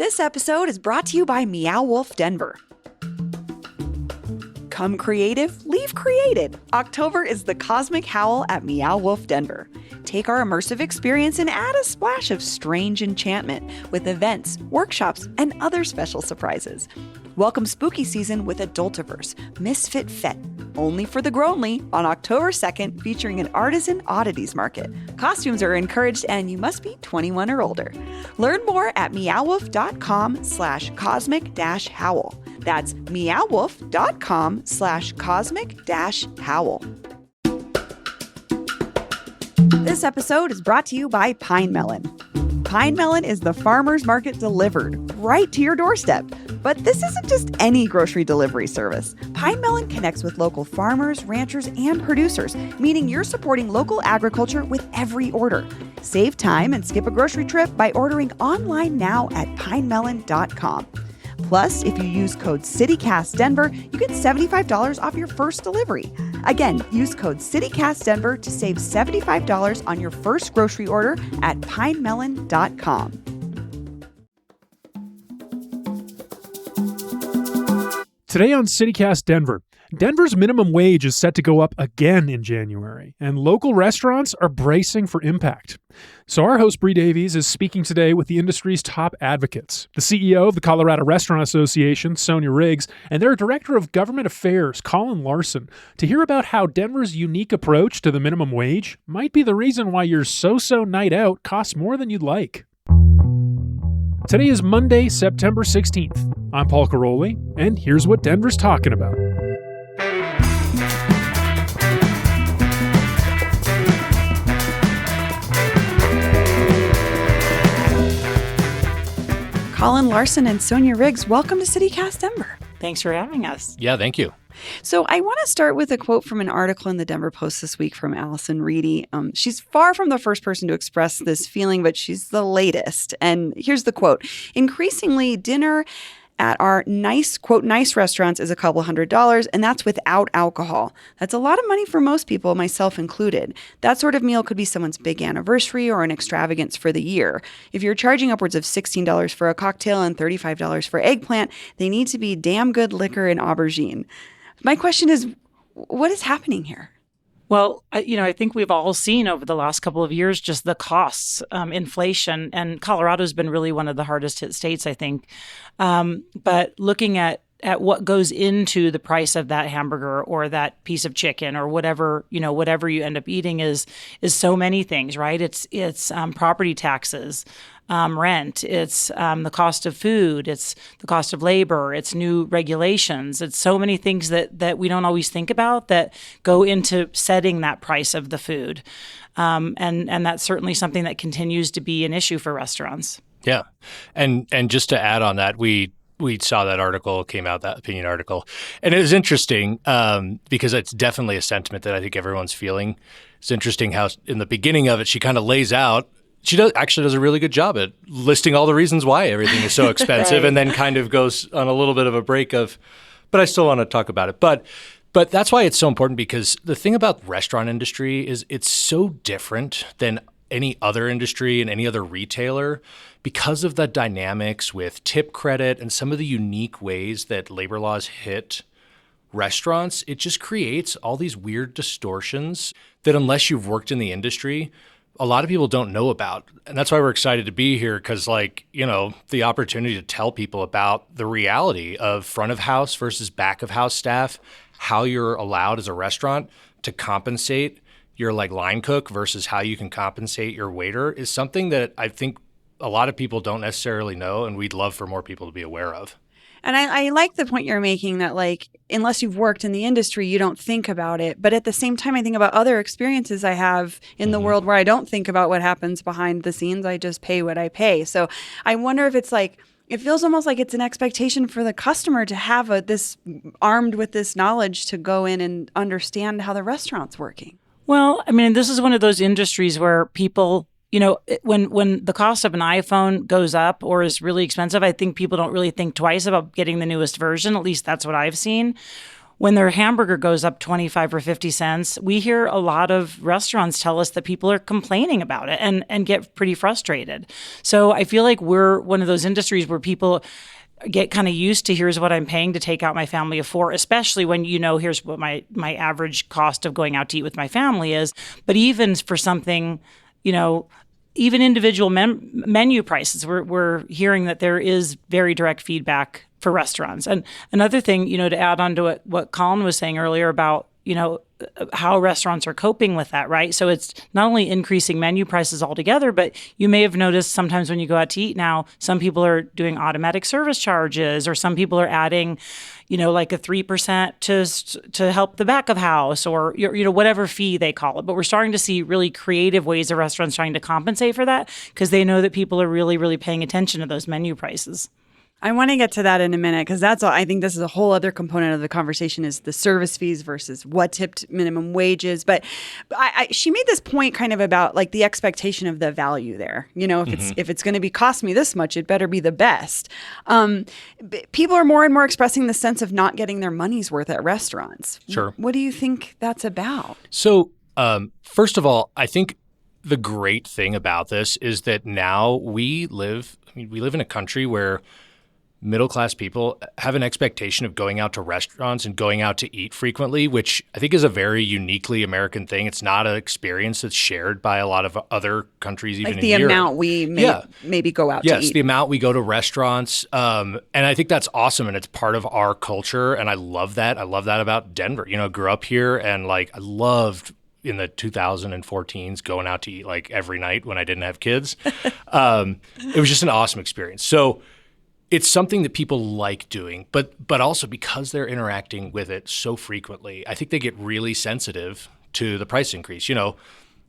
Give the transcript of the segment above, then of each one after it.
This episode is brought to you by Meow Wolf Denver. Come creative, leave created. October is the Cosmic Howl at Meow Wolf Denver. Take our immersive experience and add a splash of strange enchantment with events, workshops, and other special surprises. Welcome spooky season with Adultiverse, Misfit Fete, only for the Grownly on October 2nd, featuring an artisan oddities market. Costumes are encouraged and you must be 21 or older. Learn more at meowwolf.com/cosmic-howl. That's meowwolf.com/cosmic-howl. This episode is brought to you by Pine Melon. Pine Melon is the farmer's market delivered right to your doorstep. But this isn't just any grocery delivery service. Pine Melon connects with local farmers, ranchers, and producers, meaning you're supporting local agriculture with every order. Save time and skip a grocery trip by ordering online now at pinemelon.com. Plus, if you use code CityCastDenver, you get $75 off your first delivery. Again, use code CityCastDenver to save $75 on your first grocery order at pinemelon.com. Today on CityCast Denver, Denver's minimum wage is set to go up again in January, and local restaurants are bracing for impact. So our host, Bree Davies, is speaking today with the industry's top advocates, the CEO of the Colorado Restaurant Association, Sonia Riggs, and their Director of Government Affairs, Colin Larson, to hear about how Denver's unique approach to the minimum wage might be the reason why your so-so night out costs more than you'd like. Today is Monday, September 16th. I'm Paul Caroli, and here's what Denver's talking about. Colin Larson and Sonia Riggs, welcome to CityCast Denver. Thanks for having us. Yeah, thank you. So I want to start with a quote from an article in the Denver Post this week from Allison Reedy. She's far from the first person to express this feeling, but she's the latest. And here's the quote. Increasingly, dinner at our nice, quote, nice restaurants is a couple $100, and that's without alcohol. That's a lot of money for most people, myself included. That sort of meal could be someone's big anniversary or an extravagance for the year. If you're charging upwards of $16 for a cocktail and $35 for eggplant, they need to be damn good liquor and aubergine. My question is, what is happening here? Well, I think we've all seen over the last couple of years just the costs, inflation, and Colorado's been really one of the hardest hit states, I think. But looking at what goes into the price of that hamburger or that piece of chicken or whatever you end up eating is so many things, right? It's property taxes, rent, it's the cost of food, it's the cost of labor, it's new regulations. It's so many things that we don't always think about that go into setting that price of the food. And that's certainly something that continues to be an issue for restaurants. Yeah. And just to add on that, we saw that article, came out, that opinion article. And it was interesting because it's definitely a sentiment that I think everyone's feeling. It's interesting how in the beginning of it, she kind of lays out, she does a really good job at listing all the reasons why everything is so expensive right. And then kind of goes on a little bit of a break of, but I still want to talk about it. But that's why it's so important, because the thing about the restaurant industry is it's so different than any other industry and any other retailer because of the dynamics with tip credit and some of the unique ways that labor laws hit restaurants. It just creates all these weird distortions that unless you've worked in the industry, a lot of people don't know about. And that's why we're excited to be here, because the opportunity to tell people about the reality of front of house versus back of house staff, how you're allowed as a restaurant to compensate your line cook versus how you can compensate your waiter is something that I think a lot of people don't necessarily know, and we'd love for more people to be aware of. And I like the point you're making that, unless you've worked in the industry, you don't think about it. But at the same time, I think about other experiences I have in the world where I don't think about what happens behind the scenes. I just pay what I pay. So I wonder if it's it feels almost like it's an expectation for the customer to have this armed with this knowledge to go in and understand how the restaurant's working. Well, this is one of those industries where people, when the cost of an iPhone goes up or is really expensive, I think people don't really think twice about getting the newest version. At least that's what I've seen. when their hamburger goes up 25 or 50 cents, we hear a lot of restaurants tell us that people are complaining about it and get pretty frustrated. So I feel like we're one of those industries where people get kind of used to, here's what I'm paying to take out my family of four, especially when, here's what my average cost of going out to eat with my family is. But even for something, even individual menu prices, we're hearing that there is very direct feedback for restaurants. And another thing, to add on to what Colin was saying earlier about, how restaurants are coping with that, right? So it's not only increasing menu prices altogether, but you may have noticed sometimes when you go out to eat now, some people are doing automatic service charges, or some people are adding, like a 3% to help the back of house, or whatever fee they call it. But we're starting to see really creative ways of restaurants trying to compensate for that, because they know that people are really, really paying attention to those menu prices. I want to get to that in a minute, because I think this is a whole other component of the conversation, is the service fees versus what tipped minimum wages. But she made this point kind of about like the expectation of the value there. If it's going to be cost me this much, it better be the best. People are more and more expressing the sense of not getting their money's worth at restaurants. Sure. What do you think that's about? So, first of all, I think the great thing about this is that now we live in a country where middle-class people have an expectation of going out to restaurants and going out to eat frequently, which I think is a very uniquely American thing. It's not an experience that's shared by a lot of other countries, even in Europe. Like the amount we maybe go out to eat. Yes, the amount we go to restaurants. And I think that's awesome, and it's part of our culture, and I love that. I love that about Denver. Grew up here, and I loved in the 2014s going out to eat every night when I didn't have kids. It was just an awesome experience. So it's something that people like doing, but also because they're interacting with it so frequently, I think they get really sensitive to the price increase. An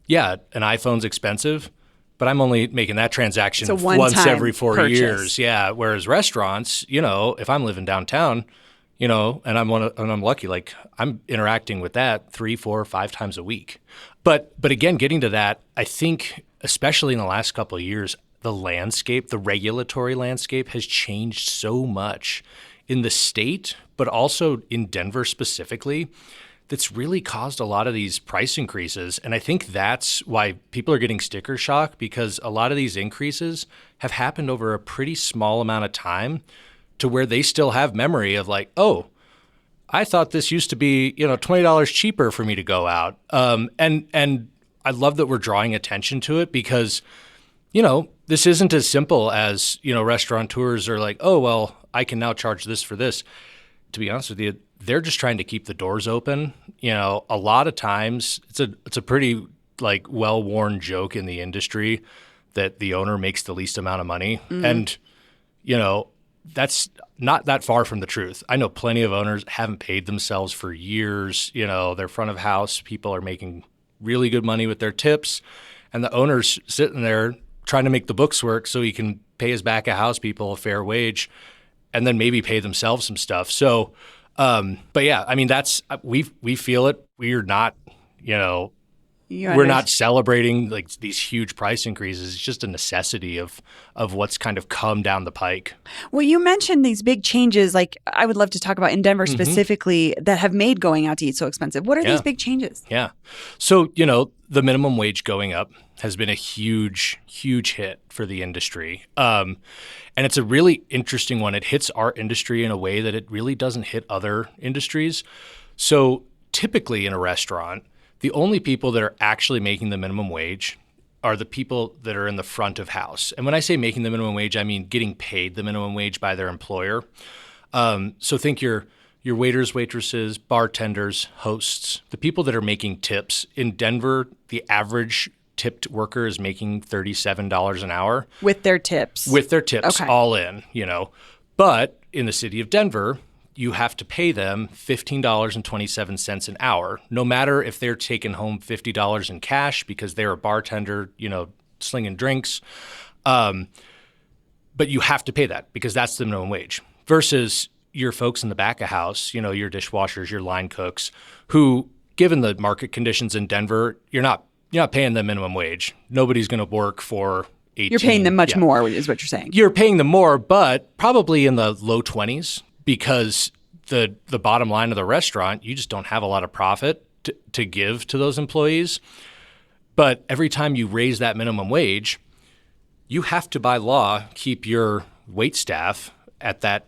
iPhone's expensive, but I'm only making that transaction once every 4 years. Yeah. Whereas restaurants, if I'm living downtown, and I'm lucky, I'm interacting with that 3, 4, 5 times a week. But again, getting to that, I think, especially in the last couple of years, the regulatory landscape has changed so much in the state, but also in Denver specifically, that's really caused a lot of these price increases. And I think that's why people are getting sticker shock, because a lot of these increases have happened over a pretty small amount of time, to where they still have memory of I thought this used to be, $20 cheaper for me to go out. And I love that we're drawing attention to it, because this isn't as simple as, restaurateurs are I can now charge this for this. To be honest with you, they're just trying to keep the doors open. A lot of times it's a pretty well-worn joke in the industry that the owner makes the least amount of money. Mm-hmm. And, that's not that far from the truth. I know plenty of owners haven't paid themselves for years. Their front of house people are making really good money with their tips, and the owner's sitting there trying to make the books work so he can pay his back of house people a fair wage, and then maybe pay themselves some stuff. So, but yeah, that's we feel it. We're not, we're not celebrating these huge price increases. It's just a necessity of what's kind of come down the pike. Well, you mentioned these big changes, I would love to talk about in Denver specifically, that have made going out to eat so expensive. What are these big changes? Yeah. So, the minimum wage going up has been a huge, huge hit for the industry. And it's a really interesting one. It hits our industry in a way that it really doesn't hit other industries. So typically in a restaurant, the only people that are actually making the minimum wage are the people that are in the front of house. And when I say making the minimum wage, I mean getting paid the minimum wage by their employer. So think your waiters, waitresses, bartenders, hosts, the people that are making tips. In Denver, the average tipped worker is making $37 an hour. With their tips? With their tips, okay. All in, But in the city of Denver, you have to pay them $15.27 an hour, no matter if they're taking home $50 in cash because they're a bartender, slinging drinks. But you have to pay that because that's the minimum wage. Versus your folks in the back of house, your dishwashers, your line cooks, who, given the market conditions in Denver, you're not paying them minimum wage. Nobody's going to work for 18. You're paying them much more, is what you're saying. You're paying them more, but probably in the low 20s. Because the bottom line of the restaurant, you just don't have a lot of profit to give to those employees. But every time you raise that minimum wage, you have to, by law, keep your wait staff at that,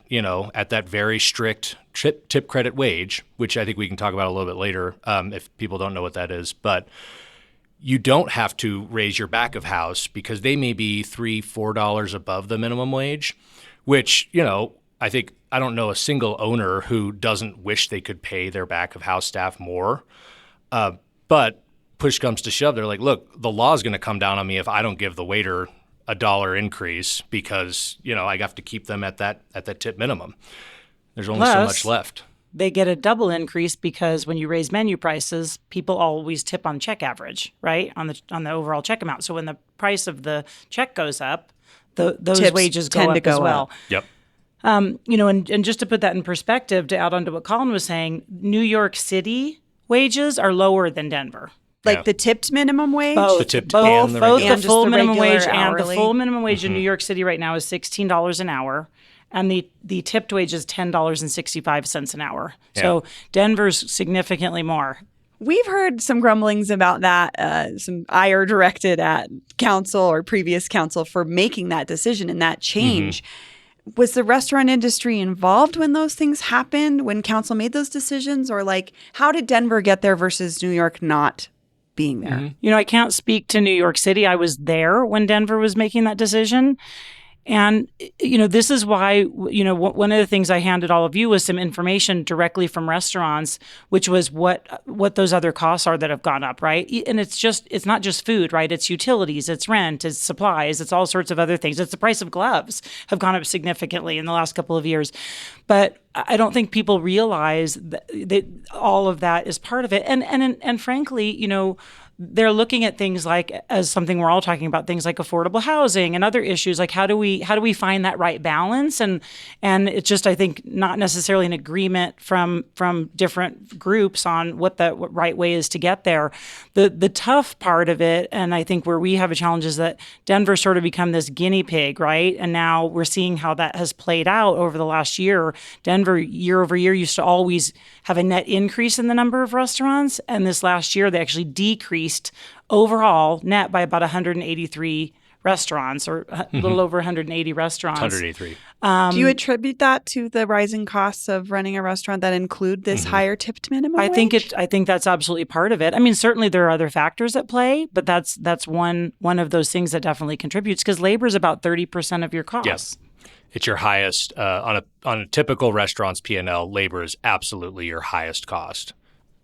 at that very strict tip credit wage, which I think we can talk about a little bit later if people don't know what that is. But you don't have to raise your back of house because they may be $3-4 above the minimum wage, which, I don't know a single owner who doesn't wish they could pay their back of house staff more. But push comes to shove, they're like, look, the law is going to come down on me if I don't give the waiter $1 increase because, I have to keep them at that tip minimum. There's only so much left. They get a double increase because when you raise menu prices, people always tip on check average, right? On the overall check amount. So when the price of the check goes up, those Tips wages go tend up to go as well. up. Yep. And just to put that in perspective, to add on to what Colin was saying, New York City wages are lower than Denver. Like the tipped minimum wage? Both The tipped both, and the both regular. the full And just the minimum regular wage and the hourly? full minimum wage in New York City right now is $16 an hour. And the tipped wage is $10.65 an hour. Yeah. So Denver's significantly more. We've heard some grumblings about that, some ire directed at council or previous council for making that decision and that change. Was the restaurant industry involved when those things happened, when council made those decisions? Or how did Denver get there versus New York not being there? I can't speak to New York City. I was there when Denver was making that decision. And, this is why, one of the things I handed all of you was some information directly from restaurants, which was what those other costs are that have gone up, right? And it's not just food, right? It's utilities, it's rent, it's supplies, it's all sorts of other things. It's the price of gloves have gone up significantly in the last couple of years. But I don't think people realize that all of that is part of it. And frankly, they're looking at things like, as something we're all talking about, things like affordable housing and other issues, like how do we find that right balance? And it's just, I think, not necessarily an agreement from different groups on what the right way is to get there. The tough part of it, and I think where we have a challenge, is that Denver sort of become this guinea pig, right? And now we're seeing how that has played out over the last year. Denver, year over year, used to always have a net increase in the number of restaurants, and this last year they actually decreased overall net by about 183 restaurants, or a little over 180 restaurants. 183. Do you attribute that to the rising costs of running a restaurant that include this higher tipped minimum I wage? think that's absolutely part of it. I mean, certainly there are other factors at play, but that's one of those things that definitely contributes, because labor is about 30% of your costs. Yes. It's your highest on a typical restaurant's P&L. Labor is absolutely your highest cost,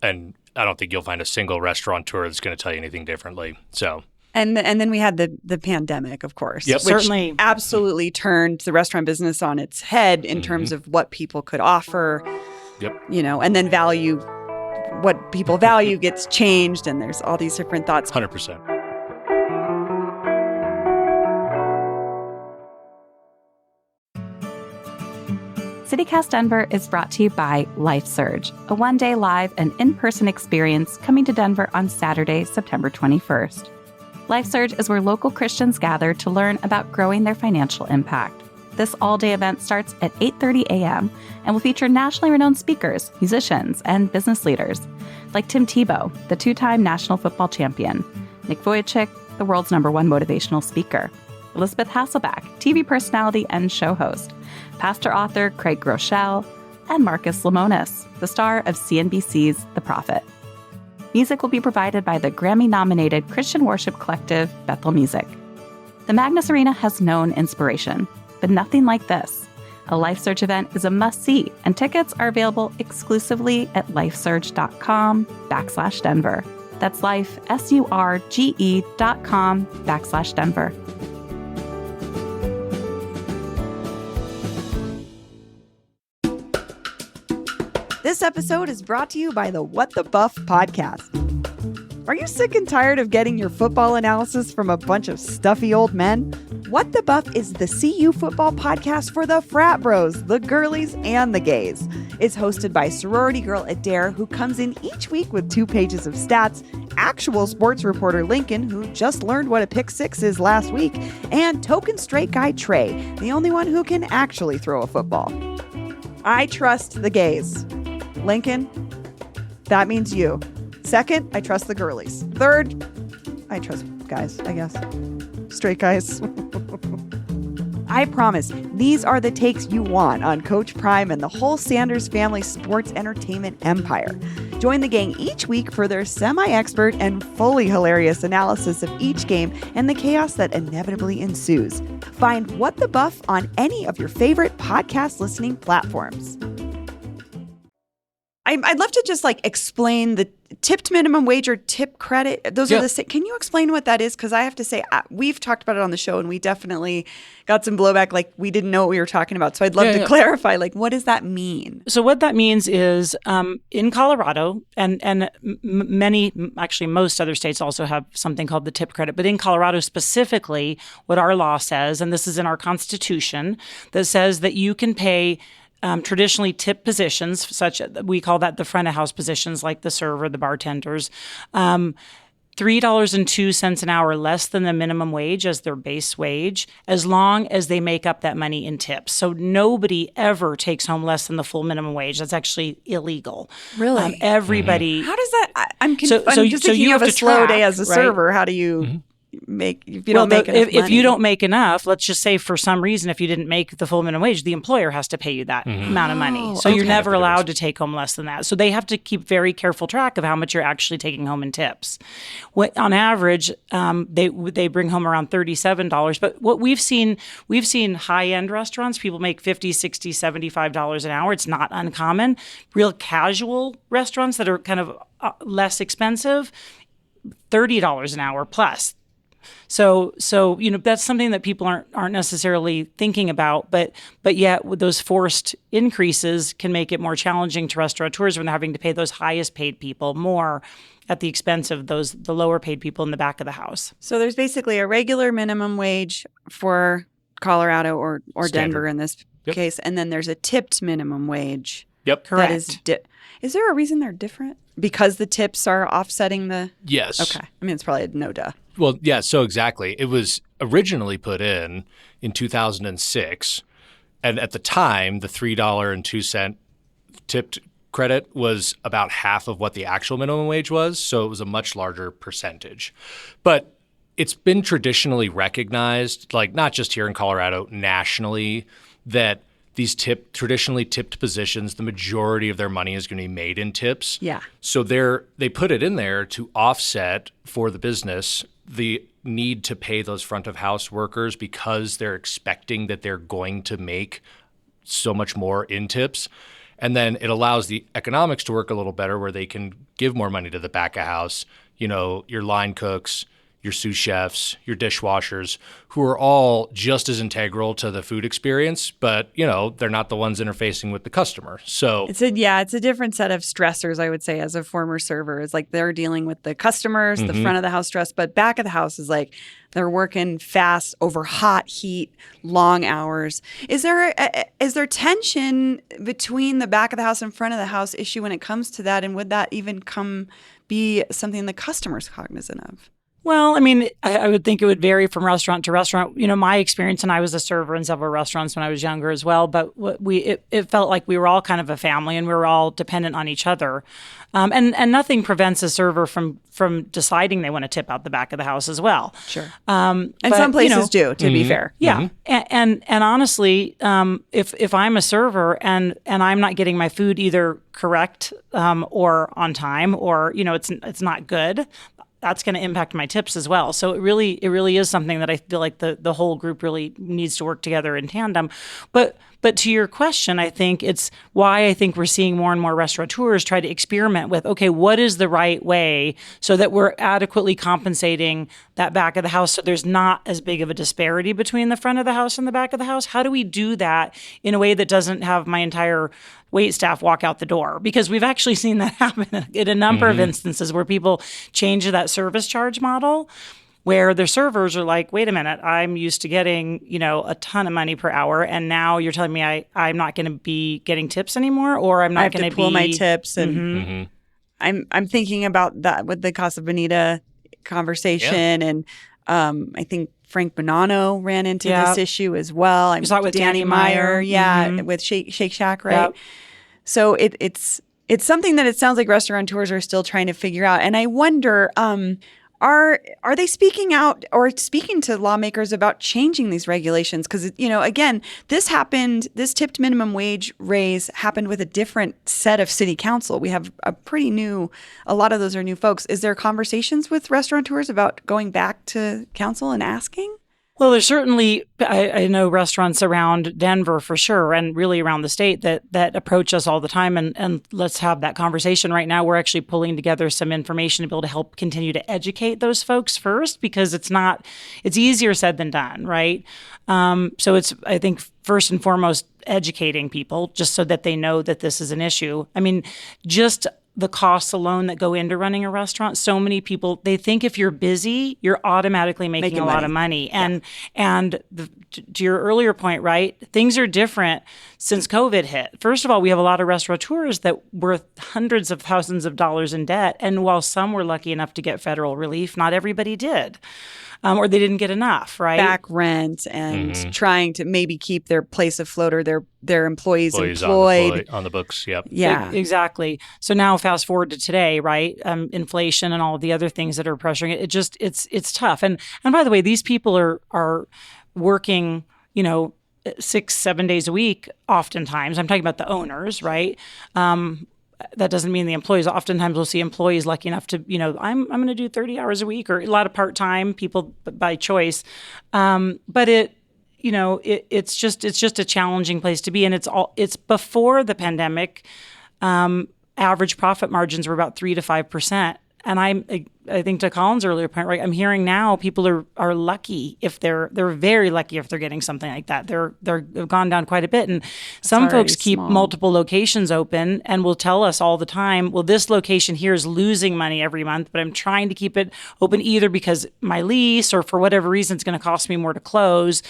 and I don't think you'll find a single restaurateur that's going to tell you anything differently. So, and then we had the pandemic, of course, Yep. which Certainly. absolutely turned the restaurant business on its head in terms of what people could offer. Yep. And then what people value gets changed, and there's all these different thoughts. 100%. CityCast Denver is brought to you by LifeSurge, a one-day live and in-person experience coming to Denver on Saturday, September 21st. LifeSurge is where local Christians gather to learn about growing their financial impact. This all-day event starts at 8:30 a.m. and will feature nationally renowned speakers, musicians, and business leaders like Tim Tebow, the two-time national football champion, Nick Vujicic, the world's #1 motivational speaker, Elizabeth Hasselbeck, TV personality and show host, pastor-author Craig Groeschel, and Marcus Lemonis, the star of CNBC's The Prophet. Music will be provided by the Grammy-nominated Christian worship collective Bethel Music. The Magnus Arena has known inspiration, but nothing like this. A LifeSurge event is a must-see, and tickets are available exclusively at lifesurge.com/Denver. That's lifesurge.com/Denver. This episode is brought to you by the What the Buff podcast. Are you sick and tired of getting your football analysis from a bunch of stuffy old men? What the Buff is the CU football podcast for the frat bros, the girlies, and the gays. It's hosted by sorority girl Adair, who comes in each week with 2 pages of stats, actual sports reporter Lincoln, who just learned what a pick six is last week, and token straight guy Trey, the only one who can actually throw a football. I trust the gays. Lincoln, that means you. Second, I trust the girlies. Third, I trust guys, I guess. Straight guys. I promise, these are the takes you want on Coach Prime and the whole Sanders family sports entertainment empire. Join the gang each week for their semi-expert and fully hilarious analysis of each game and the chaos that inevitably ensues. Find What the Buff on any of your favorite podcast listening platforms. I'd love to just explain the tipped minimum wage or tip credit. Those are the same. Can you explain what that is? Because I have to say, we've talked about it on the show and we definitely got some blowback. We didn't know what we were talking about. So I'd love to clarify, what does that mean? So what that means is in Colorado and many, actually most other states also have something called the tip credit. But in Colorado specifically, what our law says, and this is in our Constitution, that says that you can pay traditionally tip positions, such as we call that the front of house positions, like the server, the bartenders, $3.02 an hour less than the minimum wage as their base wage, as long as they make up that money in tips. So nobody ever takes home less than the full minimum wage. That's actually illegal. Really? Everybody. How does that? I'm just so thinking you of have a to slow track, day as a right? server. How do you make if you Well, don't make enough money? if you don't make enough, let's just say for some reason, if you didn't make the full minimum wage, the employer has to pay you that amount of money. So you're never allowed to take home less than that. So they have to keep very careful track of how much you're actually taking home in tips. On average, they bring home around $37. But what we've seen high-end restaurants, people make $50, $60, $75 an hour. It's not uncommon. Real casual restaurants that are kind of less expensive, $30 an hour plus. So that's something that people aren't necessarily thinking about, but yet with those forced increases can make it more challenging to restaurateurs when they're having to pay those highest paid people more at the expense of the lower paid people in the back of the house. So there's basically a regular minimum wage for Colorado or Denver in this case, and then there's a tipped minimum wage. Yep. Correct. Is there a reason they're different? Because the tips are offsetting the... Yes. Okay. I mean, it's probably a no duh. Well, yeah, so exactly. It was originally put in 2006, and at the time, the $3.02 tipped credit was about half of what the actual minimum wage was, so it was a much larger percentage. But it's been traditionally recognized, not just here in Colorado, nationally, that these traditionally tipped positions, the majority of their money is going to be made in tips. Yeah. So they put it in there to offset for the business the need to pay those front of house workers because they're expecting that they're going to make so much more in tips. And then it allows the economics to work a little better where they can give more money to the back of house, your line cooks, your sous chefs, your dishwashers, who are all just as integral to the food experience, but, they're not the ones interfacing with the customer. So it's a different set of stressors, I would say, as a former server. It's they're dealing with the customers, the front of the house stress, but back of the house is they're working fast over hot heat, long hours. Is there tension between the back of the house and front of the house issue when it comes to that? And would that even be something the customer's cognizant of? Well, I mean, I would think it would vary from restaurant to restaurant. My experience, and I was a server in several restaurants when I was younger as well, but it felt like we were all kind of a family and we were all dependent on each other. And nothing prevents a server from deciding they want to tip out the back of the house as well. Sure. And some places do, to be fair. Yeah. And honestly, if I'm a server and I'm not getting my food either correct or on time or, it's not good, that's going to impact my tips as well. So it really is something that I feel like the whole group really needs to work together in tandem. But to your question, I think it's why I think we're seeing more and more restaurateurs try to experiment with, okay, what is the right way so that we're adequately compensating that back of the house so there's not as big of a disparity between the front of the house and the back of the house? How do we do that in a way that doesn't have my entire wait staff walk out the door? Because we've actually seen that happen in a number of instances where people change that service charge model where their servers are like, wait a minute, I'm used to getting, a ton of money per hour. And now you're telling me I'm not going to be getting tips anymore, or I'm not going to pull my tips. And I'm thinking about that with the Casa Bonita conversation. And I think Frank Bonanno ran into this issue as well. You saw it with Danny Meyer, with Shake Shack, right? Yep. So it's something that it sounds like restaurateurs are still trying to figure out. And I wonder, are they speaking out or speaking to lawmakers about changing these regulations? Because, again, this tipped minimum wage raise happened with a different set of city council. We have a lot of those are new folks. Is there conversations with restaurateurs about going back to council and asking? Well, there's certainly, I know restaurants around Denver for sure, and really around the state that approach us all the time. And let's have that conversation right now. We're actually pulling together some information to be able to help continue to educate those folks first, because it's easier said than done, right? So it's, I think, first and foremost, educating people just so that they know that this is an issue. I mean, just the costs alone that go into running a restaurant. So many people, they think if you're busy, you're automatically making a lot of money. And to your earlier point, right, things are different since COVID hit. First of all, we have a lot of restaurateurs that were hundreds of thousands of dollars in debt. And while some were lucky enough to get federal relief, not everybody did. Or they didn't get enough, right? Back rent and trying to maybe keep their place afloat or their employees employed. On the books, yep. Yeah. Exactly. So now fast forward to today, right? Inflation and all of the other things that are pressuring it. It's tough. And by the way, these people are working, 6-7 days a week oftentimes. I'm talking about the owners, right? That doesn't mean the employees. Oftentimes we'll see employees lucky enough to, I'm going to do 30 hours a week, or a lot of part-time people by choice. But it's just a challenging place to be. And it's before the pandemic, average profit margins were about 3 to 5%. And I think to Colin's earlier point, right? I'm hearing now people are lucky if they're very lucky if they're getting something like that. They've gone down quite a bit, and some folks keep multiple locations open and will tell us all the time, well, this location here is losing money every month, but I'm trying to keep it open either because my lease or for whatever reason it's going to cost me more to close,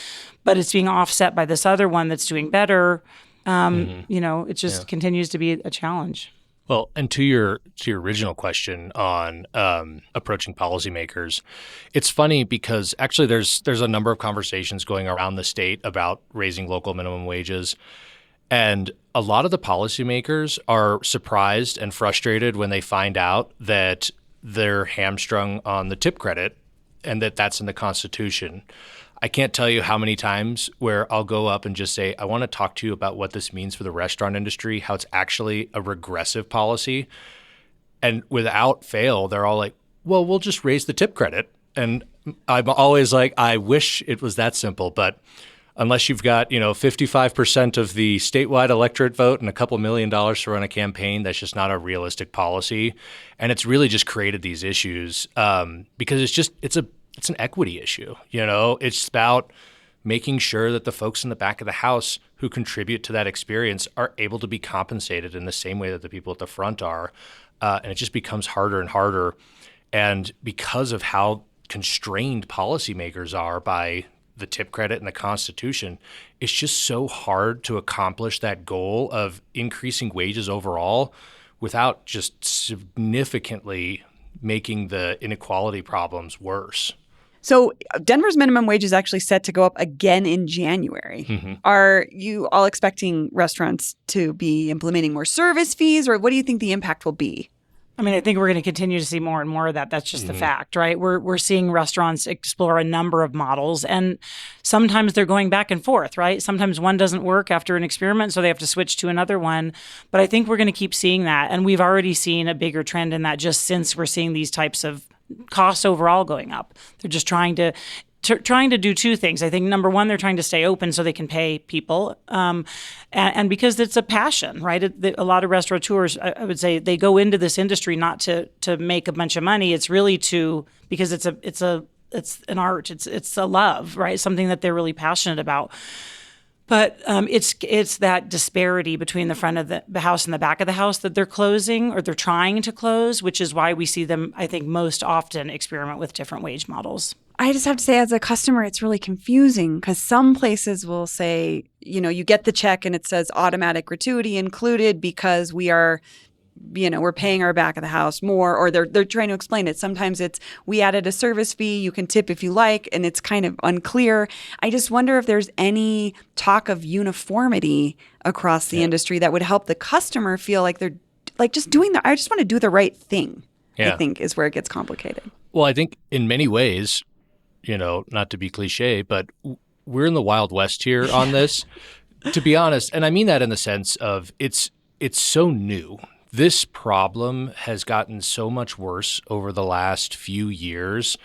but it's being offset by this other one that's doing better. It just continues to be a challenge. Well, and to your original question on approaching policymakers, it's funny because actually there's a number of conversations going around the state about raising local minimum wages. And a lot of the policymakers are surprised and frustrated when they find out that they're hamstrung on the tip credit and that's in the Constitution. I can't tell you how many times where I'll go up and just say, I want to talk to you about what this means for the restaurant industry, how it's actually a regressive policy. And without fail, they're all like, well, we'll just raise the tip credit. And I'm always like, I wish it was that simple. But unless you've got, 55% of the statewide electorate vote and a couple $1 million to run a campaign, that's just not a realistic policy. And it's really just created these issues because it's an equity issue. It's about making sure that the folks in the back of the house who contribute to that experience are able to be compensated in the same way that the people at the front are. And it just becomes harder and harder. And because of how constrained policymakers are by the tip credit and the Constitution, it's just so hard to accomplish that goal of increasing wages overall without just significantly making the inequality problems worse. So Denver's minimum wage is actually set to go up again in January. Mm-hmm. Are you all expecting restaurants to be implementing more service fees, or what do you think the impact will be? I mean, I think we're going to continue to see more and more of that. That's just the fact, right? We're seeing restaurants explore a number of models, and sometimes they're going back and forth, right? Sometimes one doesn't work after an experiment, so they have to switch to another one. But I think we're going to keep seeing that, and we've already seen a bigger trend in that just since we're seeing these types of costs overall going up. They're just trying to do two things. I think number one, they're trying to stay open so they can pay people, and because it's a passion, right? A lot of restaurateurs, I would say, they go into this industry not to make a bunch of money. It's really because it's an art. It's a love, right? Something that they're really passionate about. But it's that disparity between the front of the house and the back of the house that they're closing or they're trying to close, which is why we see them, I think, most often experiment with different wage models. I just have to say, as a customer, it's really confusing because some places will say, you get the check and it says automatic gratuity included because we are we're paying our back of the house more, or they're trying to explain it. Sometimes it's, we added a service fee, you can tip if you like, and it's kind of unclear. I just wonder if there's any talk of uniformity across the industry that would help the customer feel like they're like just doing I just want to do the right thing. I think is where it gets complicated. Well, I think in many ways, not to be cliche, but we're in the Wild West here on this, to be honest. And I mean that in the sense of it's so new. This problem has gotten so much worse over the last few years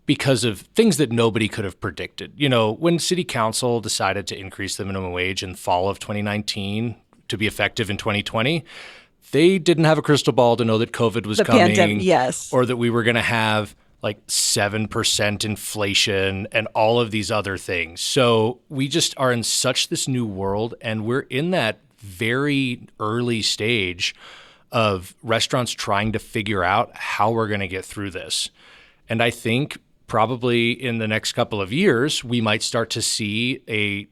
because of things that nobody could have predicted. When City Council decided to increase the minimum wage in fall of 2019 to be effective in 2020, they didn't have a crystal ball to know that COVID was coming, pandemic, yes, or that we were going to have like 7% inflation and all of these other things. So we just are in such this new world, and we're in that very early stage of restaurants trying to figure out how we're going to get through this. And I think probably in the next couple of years, we might start to see a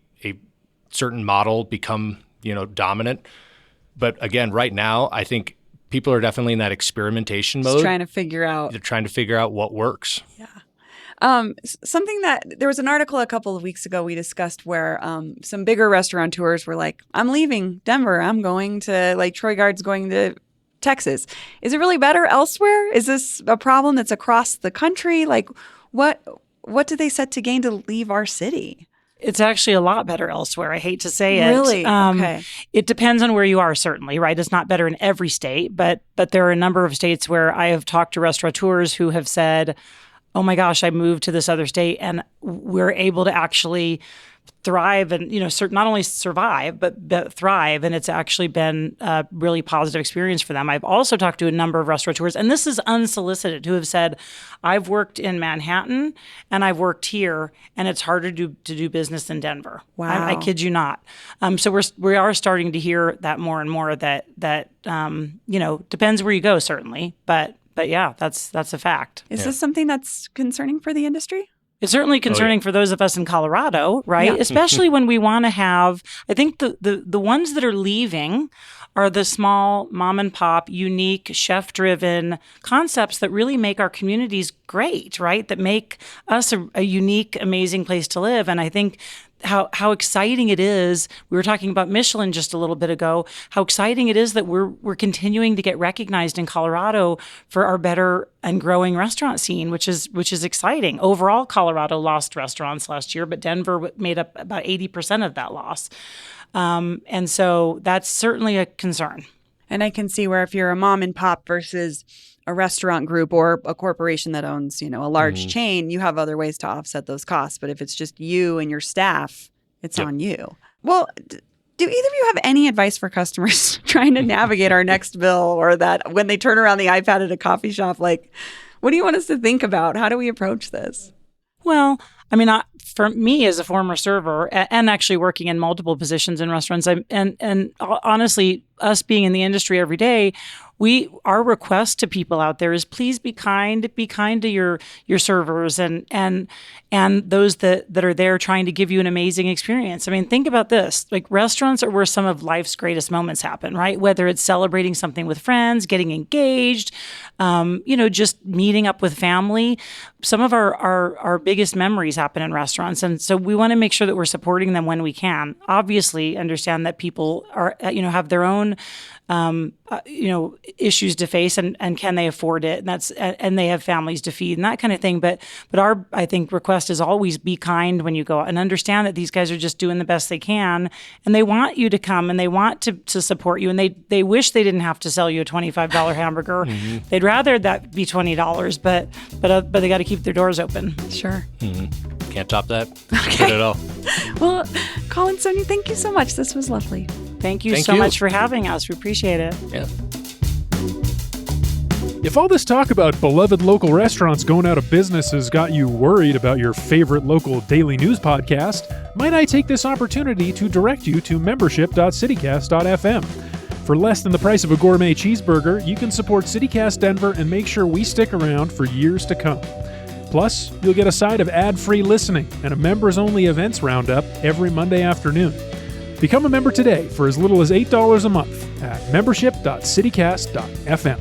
certain model become, dominant. But again, right now, I think people are definitely in that experimentation mode. Just trying to figure out. They're trying to figure out what works. Yeah. Something that there was an article a couple of weeks ago we discussed where some bigger restaurateurs were like, I'm leaving Denver. I'm going to, like, Troy Guard's going to Texas. Is it really better elsewhere? Is this a problem that's across the country? Like, what do they set to gain to leave our city? It's actually a lot better elsewhere. I hate to say it. Really? Okay. It depends on where you are, certainly, right? It's not better in every state, but there are a number of states where I have talked to restaurateurs who have said, oh my gosh, I moved to this other state and we're able to actually thrive and, not only survive, but thrive. And it's actually been a really positive experience for them. I've also talked to a number of restaurateurs, and this is unsolicited, who have said, I've worked in Manhattan and I've worked here, and it's harder to do business in Denver. Wow. I kid you not. So we are starting to hear that more and more that depends where you go, certainly. But yeah, that's a fact. Is this something that's concerning for the industry? It's certainly concerning for those of us in Colorado, right? Yeah. Especially when we want to have, I think the ones that are leaving are the small mom and pop, unique, chef-driven concepts that really make our communities great, right? That make us a unique, amazing place to live. And I think how exciting it is. We were talking about Michelin just a little bit ago. How exciting it is that we're continuing to get recognized in Colorado for our better and growing restaurant scene, which is exciting. Overall, Colorado lost restaurants last year, but Denver made up about 80% of that loss. And so that's certainly a concern. And I can see where if you're a mom and pop versus a restaurant group or a corporation that owns, a large chain, you have other ways to offset those costs. But if it's just you and your staff, it's on you. Well, do either of you have any advice for customers trying to navigate our next bill, or that when they turn around the iPad at a coffee shop, like, what do you want us to think about? How do we approach this? Well, I mean, for me as a former server and actually working in multiple positions in restaurants, and honestly, us being in the industry every day, our request to people out there is please be kind to your servers and those that are there trying to give you an amazing experience. I mean, think about this. Like, restaurants are where some of life's greatest moments happen, right? Whether it's celebrating something with friends, getting engaged, just meeting up with family. Some of our biggest memories happen in restaurants. And so we want to make sure that we're supporting them when we can. Obviously, understand that people are, have their own issues to face and can they afford it, and they have families to feed and that kind of thing. But our, I think, request is always be kind when you go out and understand that these guys are just doing the best they can, and they want you to come and they want to support you, and they wish they didn't have to sell you a $25 hamburger. Mm-hmm. They'd rather that be $20, but they got to keep their doors open. Sure. Mm-hmm. Can't top that. Okay. Good at all. Well, Colin, Sonia, thank you so much. This was lovely. Thank you so much for having us. We appreciate it. Yeah. If all this talk about beloved local restaurants going out of business has got you worried about your favorite local daily news podcast, might I take this opportunity to direct you to membership.citycast.fm. For less than the price of a gourmet cheeseburger, you can support CityCast Denver and make sure we stick around for years to come. Plus, you'll get a side of ad-free listening and a members-only events roundup every Monday afternoon. Become a member today for as little as $8 a month at membership.citycast.fm.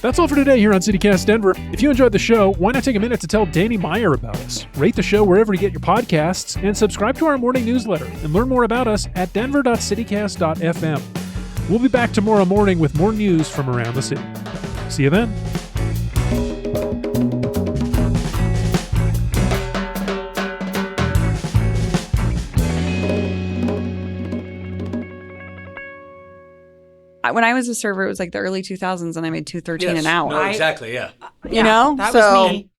That's all for today here on CityCast Denver. If you enjoyed the show, why not take a minute to tell Danny Meyer about us? Rate the show wherever you get your podcasts, and subscribe to our morning newsletter and learn more about us at denver.citycast.fm. We'll be back tomorrow morning with more news from around the city. See you then. When I was a server, it was like the early 2000s, and I made $2.13 an hour. No, exactly, yeah. You know, that so was me.